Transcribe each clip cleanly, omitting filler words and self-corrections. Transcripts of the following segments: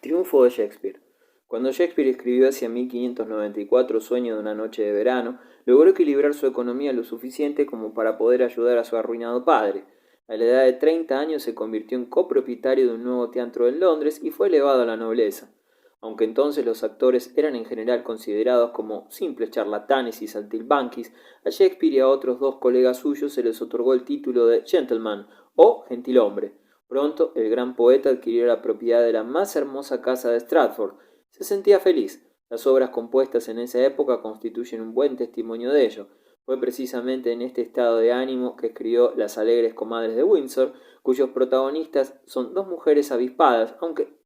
Triunfo de Shakespeare. Cuando Shakespeare escribió hacia 1594 Sueño de una noche de verano, logró equilibrar su economía lo suficiente como para poder ayudar a su arruinado padre. A la edad de 30 años se convirtió en copropietario de un nuevo teatro en Londres y fue elevado a la nobleza. Aunque entonces los actores eran en general considerados como simples charlatanes y saltimbanquis, a Shakespeare y a otros dos colegas suyos se les otorgó el título de gentleman o gentilhombre. Pronto el gran poeta adquirió la propiedad de la más hermosa casa de Stratford. Se sentía feliz. Las obras compuestas en esa época constituyen un buen testimonio de ello. Fue precisamente en este estado de ánimo que escribió Las alegres comadres de Windsor, cuyos protagonistas son dos mujeres avispadas, aunque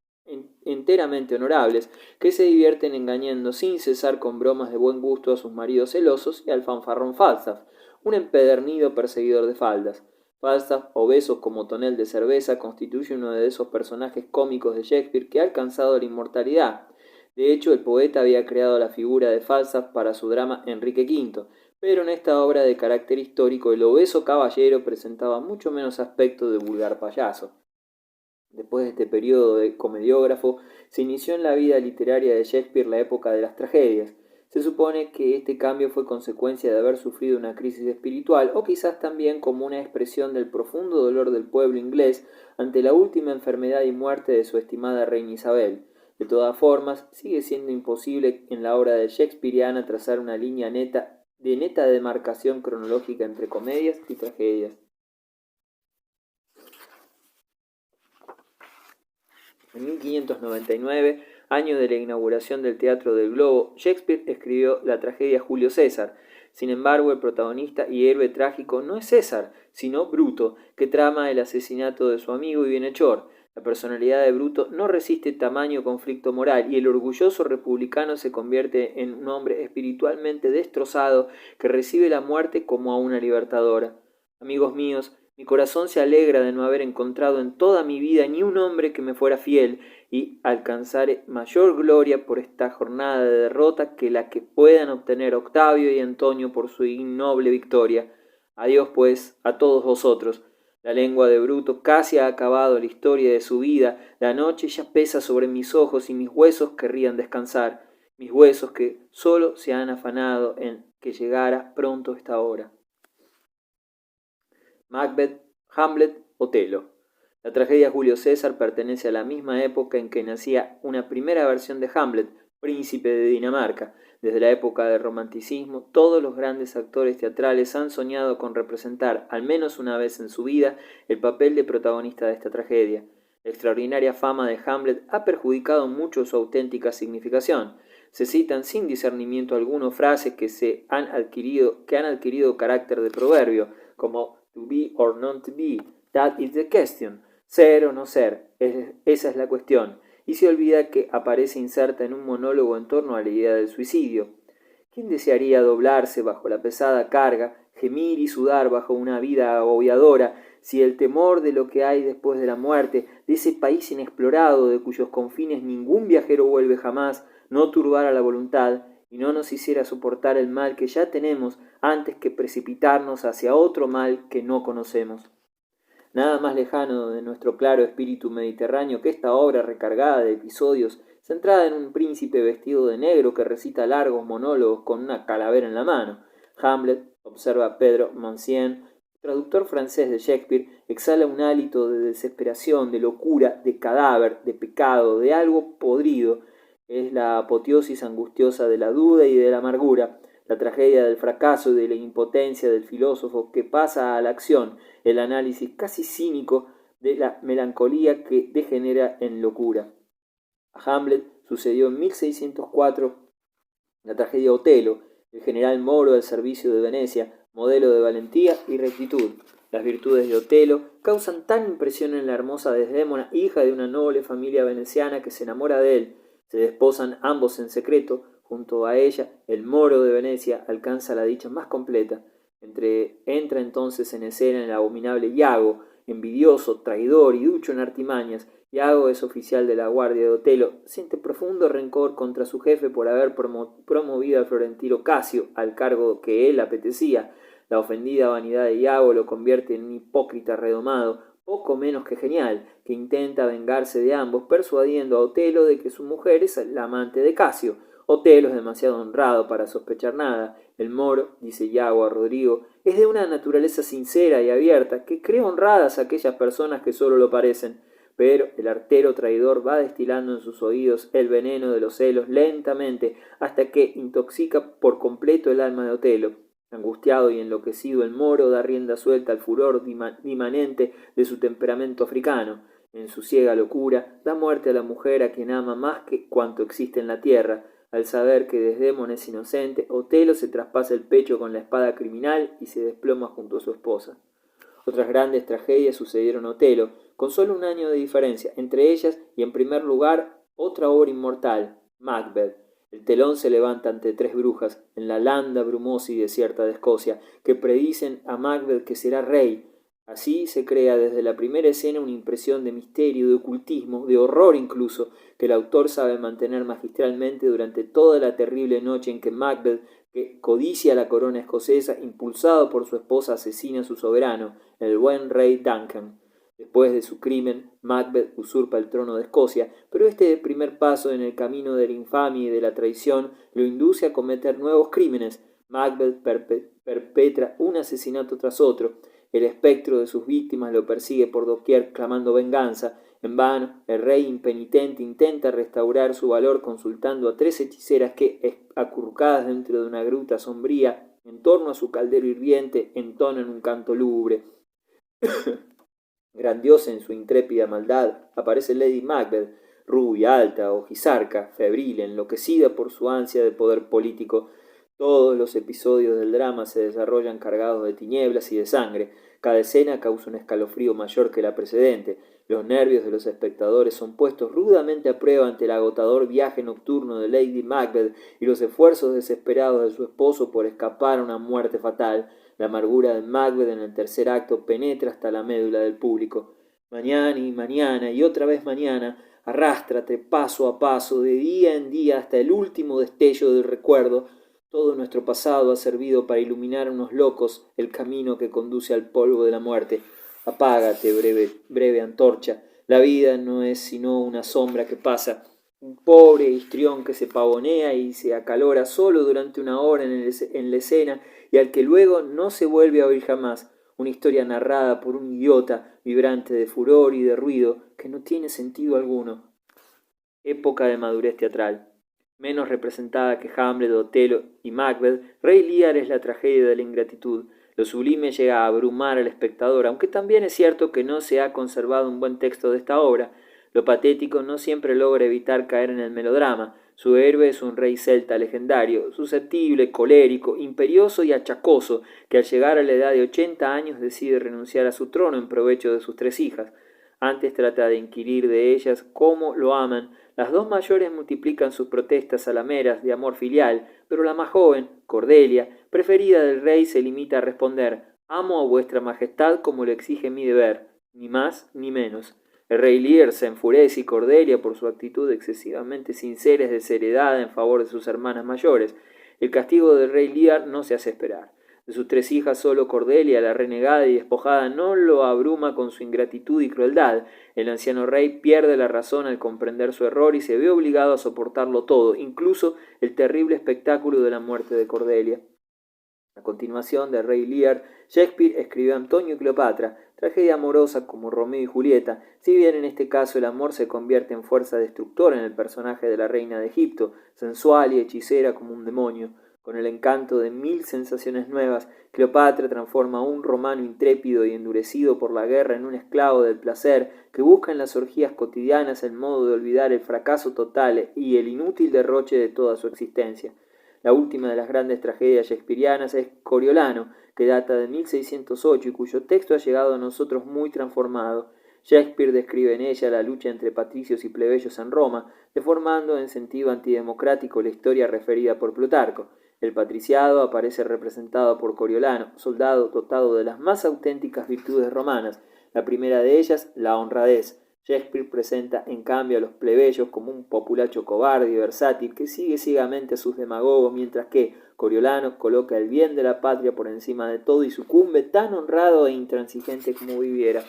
enteramente honorables, que se divierten engañando sin cesar con bromas de buen gusto a sus maridos celosos y al fanfarrón Falstaff, un empedernido perseguidor de faldas. Falstaff, obeso como tonel de cerveza, constituye uno de esos personajes cómicos de Shakespeare que ha alcanzado la inmortalidad. De hecho, el poeta había creado la figura de Falstaff para su drama Enrique V, pero en esta obra de carácter histórico el obeso caballero presentaba mucho menos aspecto de vulgar payaso. Después de este periodo de comediógrafo, se inició en la vida literaria de Shakespeare la época de las tragedias. Se supone que este cambio fue consecuencia de haber sufrido una crisis espiritual o quizás también como una expresión del profundo dolor del pueblo inglés ante la última enfermedad y muerte de su estimada reina Isabel. De todas formas, sigue siendo imposible en la obra de Shakespeareana trazar una línea neta demarcación cronológica entre comedias y tragedias. En 1599, año de la inauguración del Teatro del Globo, Shakespeare escribió la tragedia Julio César. Sin embargo, el protagonista y héroe trágico no es César, sino Bruto, que trama el asesinato de su amigo y bienhechor. La personalidad de Bruto no resiste tamaño conflicto moral y el orgulloso republicano se convierte en un hombre espiritualmente destrozado que recibe la muerte como a una libertadora. Amigos míos, mi corazón se alegra de no haber encontrado en toda mi vida ni un hombre que me fuera fiel y alcanzar mayor gloria por esta jornada de derrota que la que puedan obtener Octavio y Antonio por su innoble victoria. Adiós, pues, a todos vosotros. La lengua de Bruto casi ha acabado la historia de su vida. La noche ya pesa sobre mis ojos y mis huesos querrían descansar. Mis huesos que solo se han afanado en que llegara pronto esta hora. Macbeth, Hamlet, Otelo. La tragedia Julio César pertenece a la misma época en que nacía una primera versión de Hamlet, príncipe de Dinamarca. Desde la época del romanticismo, todos los grandes actores teatrales han soñado con representar, al menos una vez en su vida, el papel de protagonista de esta tragedia. La extraordinaria fama de Hamlet ha perjudicado mucho su auténtica significación. Se citan sin discernimiento alguno frases que han adquirido carácter de proverbio, como to be or not to be, that is the question. Ser o no ser, esa es la cuestión. Y se olvida que aparece inserta en un monólogo en torno a la idea del suicidio. ¿Quién desearía doblarse bajo la pesada carga, gemir y sudar bajo una vida agobiadora, si el temor de lo que hay después de la muerte, de ese país inexplorado de cuyos confines ningún viajero vuelve jamás, no turbara la voluntad y no nos hiciera soportar el mal que ya tenemos antes que precipitarnos hacia otro mal que no conocemos? Nada más lejano de nuestro claro espíritu mediterráneo que esta obra recargada de episodios, centrada en un príncipe vestido de negro que recita largos monólogos con una calavera en la mano. Hamlet, observa Pedro Mancien, traductor francés de Shakespeare, exhala un hálito de desesperación, de locura, de cadáver, de pecado, de algo podrido. Es la apoteosis angustiosa de la duda y de la amargura, la tragedia del fracaso y de la impotencia del filósofo que pasa a la acción, el análisis casi cínico de la melancolía que degenera en locura. A Hamlet sucedió en 1604 la tragedia Otelo, el general moro al servicio de Venecia, modelo de valentía y rectitud. Las virtudes de Otelo causan tan impresión en la hermosa Desdémona, hija de una noble familia veneciana que se enamora de él. Se desposan ambos en secreto. Junto a ella, el moro de Venecia alcanza la dicha más completa. Entra entonces en escena el abominable Iago, envidioso, traidor y ducho en artimañas. Iago es oficial de la guardia de Otelo, siente profundo rencor contra su jefe por haber promovido al florentino Casio al cargo que él apetecía. La ofendida vanidad de Iago lo convierte en un hipócrita redomado, poco menos que genial, que intenta vengarse de ambos persuadiendo a Otelo de que su mujer es la amante de Casio. Otelo es demasiado honrado para sospechar nada. El moro, dice Yago a Rodrigo, es de una naturaleza sincera y abierta, que cree honradas a aquellas personas que solo lo parecen. Pero el artero traidor va destilando en sus oídos el veneno de los celos lentamente hasta que intoxica por completo el alma de Otelo. Angustiado y enloquecido, el moro da rienda suelta al furor dimanente de su temperamento africano. En su ciega locura, da muerte a la mujer a quien ama más que cuanto existe en la tierra. Al saber que Desdémona es inocente, Otelo se traspasa el pecho con la espada criminal y se desploma junto a su esposa. Otras grandes tragedias sucedieron a Otelo, con solo un año de diferencia, entre ellas y en primer lugar otra obra inmortal, Macbeth. El telón se levanta ante tres brujas, en la landa brumosa y desierta de Escocia, que predicen a Macbeth que será rey. Así se crea desde la primera escena una impresión de misterio, de ocultismo, de horror incluso, que el autor sabe mantener magistralmente durante toda la terrible noche en que Macbeth, que codicia la corona escocesa, impulsado por su esposa, asesina a su soberano, el buen rey Duncan. Después de su crimen, Macbeth usurpa el trono de Escocia, pero este primer paso en el camino de la infamia y de la traición lo induce a cometer nuevos crímenes. Macbeth perpetra un asesinato tras otro. El espectro de sus víctimas lo persigue por doquier clamando venganza. En vano, el rey impenitente intenta restaurar su valor consultando a tres hechiceras que, acurrucadas dentro de una gruta sombría, en torno a su caldero hirviente, entonan un canto lúgubre. Grandiosa en su intrépida maldad, aparece Lady Macbeth, rubia, alta, ojizarca, febril, enloquecida por su ansia de poder político. Todos los episodios del drama se desarrollan cargados de tinieblas y de sangre. Cada escena causa un escalofrío mayor que la precedente. Los nervios de los espectadores son puestos rudamente a prueba ante el agotador viaje nocturno de Lady Macbeth y los esfuerzos desesperados de su esposo por escapar a una muerte fatal. La amargura de Macbeth en el tercer acto penetra hasta la médula del público. Mañana y mañana y otra vez mañana, arrástrate paso a paso, de día en día hasta el último destello del recuerdo. Todo nuestro pasado ha servido para iluminar a unos locos el camino que conduce al polvo de la muerte. Apágate, breve antorcha. La vida no es sino una sombra que pasa. Un pobre histrión que se pavonea y se acalora solo durante una hora en la escena y al que luego no se vuelve a oír jamás. Una historia narrada por un idiota, vibrante de furor y de ruido, que no tiene sentido alguno. Época de madurez teatral. Menos representada que Hamlet, Otelo y Macbeth, Rey Lear es la tragedia de la ingratitud. Lo sublime llega a abrumar al espectador, aunque también es cierto que no se ha conservado un buen texto de esta obra. Lo patético no siempre logra evitar caer en el melodrama. Su héroe es un rey celta legendario, susceptible, colérico, imperioso y achacoso, que al llegar a la edad de 80 años decide renunciar a su trono en provecho de sus tres hijas. Antes trata de inquirir de ellas cómo lo aman. Las dos mayores multiplican sus protestas salameras de amor filial, pero la más joven, Cordelia, preferida del rey, se limita a responder: «Amo a vuestra majestad como lo exige mi deber, ni más ni menos». El rey Lear se enfurece y Cordelia, por su actitud excesivamente sincera, es desheredada en favor de sus hermanas mayores. El castigo del rey Lear no se hace esperar. De sus tres hijas, solo Cordelia, la renegada y despojada, no lo abruma con su ingratitud y crueldad. El anciano rey pierde la razón al comprender su error y se ve obligado a soportarlo todo, incluso el terrible espectáculo de la muerte de Cordelia. A continuación de Rey Lear, Shakespeare escribió Antonio y Cleopatra, tragedia amorosa como Romeo y Julieta, si bien en este caso el amor se convierte en fuerza destructora en el personaje de la reina de Egipto, sensual y hechicera como un demonio. Con el encanto de 1000 sensaciones nuevas, Cleopatra transforma a un romano intrépido y endurecido por la guerra en un esclavo del placer que busca en las orgías cotidianas el modo de olvidar el fracaso total y el inútil derroche de toda su existencia. La última de las grandes tragedias shakespearianas es Coriolano, que data de 1608 y cuyo texto ha llegado a nosotros muy transformado. Shakespeare describe en ella la lucha entre patricios y plebeyos en Roma, deformando en sentido antidemocrático la historia referida por Plutarco. El patriciado aparece representado por Coriolano, soldado dotado de las más auténticas virtudes romanas, la primera de ellas, la honradez. Shakespeare presenta en cambio a los plebeyos como un populacho cobarde y versátil que sigue ciegamente a sus demagogos, mientras que Coriolano coloca el bien de la patria por encima de todo y sucumbe tan honrado e intransigente como viviera.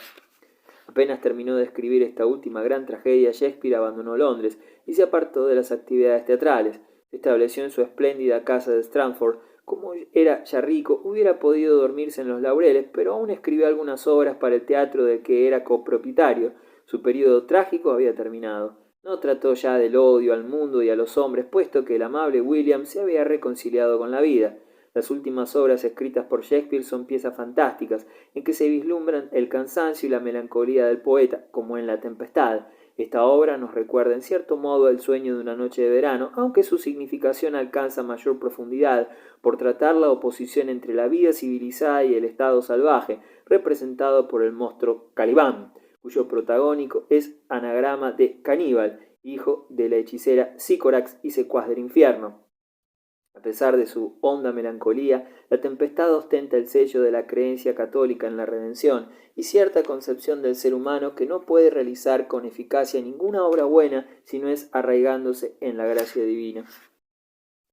Apenas terminó de escribir esta última gran tragedia, Shakespeare abandonó Londres y se apartó de las actividades teatrales. Se estableció en su espléndida casa de Stratford. Como era ya rico, hubiera podido dormirse en los laureles, pero aún escribió algunas obras para el teatro del que era copropietario. Su período trágico había terminado. No trató ya del odio al mundo y a los hombres, puesto que el amable William se había reconciliado con la vida. Las últimas obras escritas por Shakespeare son piezas fantásticas, en que se vislumbran el cansancio y la melancolía del poeta, como en La Tempestad. Esta obra nos recuerda en cierto modo el sueño de una noche de verano, aunque su significación alcanza mayor profundidad por tratar la oposición entre la vida civilizada y el estado salvaje, representado por el monstruo Calibán, cuyo protagónico es anagrama de caníbal, hijo de la hechicera Sícorax y secuaz del infierno. A pesar de su honda melancolía, La Tempestad ostenta el sello de la creencia católica en la redención y cierta concepción del ser humano que no puede realizar con eficacia ninguna obra buena si no es arraigándose en la gracia divina.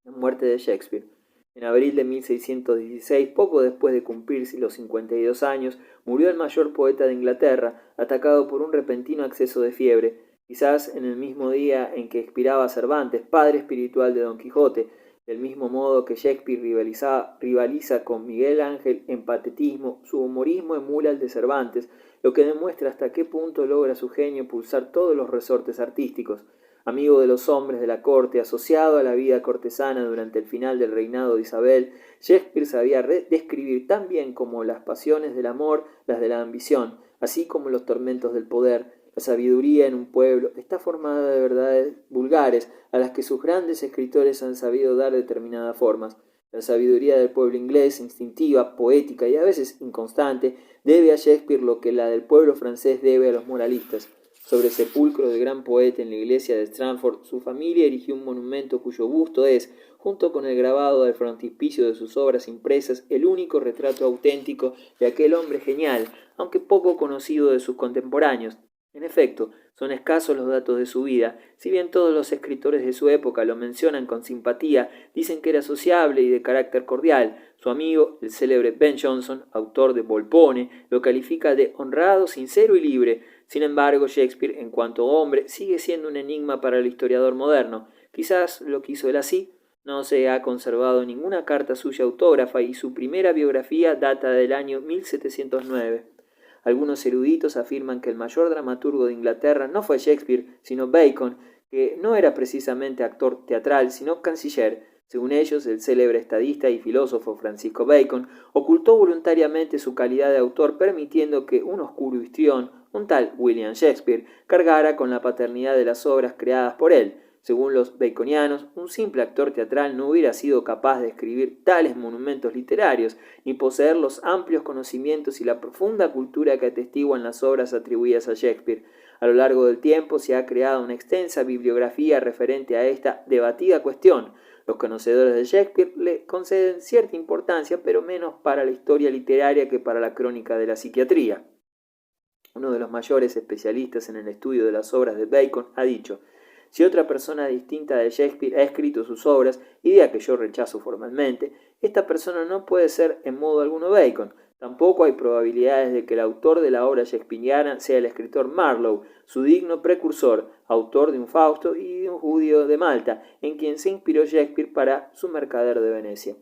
La muerte de Shakespeare. En abril de 1616, poco después de cumplirse los 52 años, murió el mayor poeta de Inglaterra, atacado por un repentino acceso de fiebre, quizás en el mismo día en que expiraba Cervantes, padre espiritual de Don Quijote. Del mismo modo que Shakespeare rivaliza con Miguel Ángel en patetismo, su humorismo emula el de Cervantes, lo que demuestra hasta qué punto logra su genio pulsar todos los resortes artísticos. Amigo de los hombres de la corte, asociado a la vida cortesana durante el final del reinado de Isabel, Shakespeare sabía describir tan bien como las pasiones del amor, las de la ambición, así como los tormentos del poder. La sabiduría en un pueblo está formada de verdades vulgares a las que sus grandes escritores han sabido dar determinadas formas. La sabiduría del pueblo inglés, instintiva, poética y a veces inconstante, debe a Shakespeare lo que la del pueblo francés debe a los moralistas. Sobre el sepulcro del gran poeta en la iglesia de Stratford, su familia erigió un monumento cuyo busto es, junto con el grabado del frontispicio de sus obras impresas, el único retrato auténtico de aquel hombre genial, aunque poco conocido de sus contemporáneos. En efecto, son escasos los datos de su vida. Si bien todos los escritores de su época lo mencionan con simpatía, dicen que era sociable y de carácter cordial. Su amigo, el célebre Ben Jonson, autor de Volpone, lo califica de honrado, sincero y libre. Sin embargo, Shakespeare, en cuanto hombre, sigue siendo un enigma para el historiador moderno. Quizás lo quiso él así. No se ha conservado ninguna carta suya autógrafa y su primera biografía data del año 1709. Algunos eruditos afirman que el mayor dramaturgo de Inglaterra no fue Shakespeare, sino Bacon, que no era precisamente actor teatral, sino canciller. Según ellos, el célebre estadista y filósofo Francisco Bacon ocultó voluntariamente su calidad de autor, permitiendo que un oscuro histrión, un tal William Shakespeare, cargara con la paternidad de las obras creadas por él. Según los baconianos, un simple actor teatral no hubiera sido capaz de escribir tales monumentos literarios, ni poseer los amplios conocimientos y la profunda cultura que atestiguan las obras atribuidas a Shakespeare. A lo largo del tiempo se ha creado una extensa bibliografía referente a esta debatida cuestión. Los conocedores de Shakespeare le conceden cierta importancia, pero menos para la historia literaria que para la crónica de la psiquiatría. Uno de los mayores especialistas en el estudio de las obras de Bacon ha dicho: si otra persona distinta de Shakespeare ha escrito sus obras, idea que yo rechazo formalmente, esta persona no puede ser en modo alguno Bacon. Tampoco hay probabilidades de que el autor de la obra shakespeariana sea el escritor Marlowe, su digno precursor, autor de un Fausto y de un judío de Malta, en quien se inspiró Shakespeare para su Mercader de Venecia.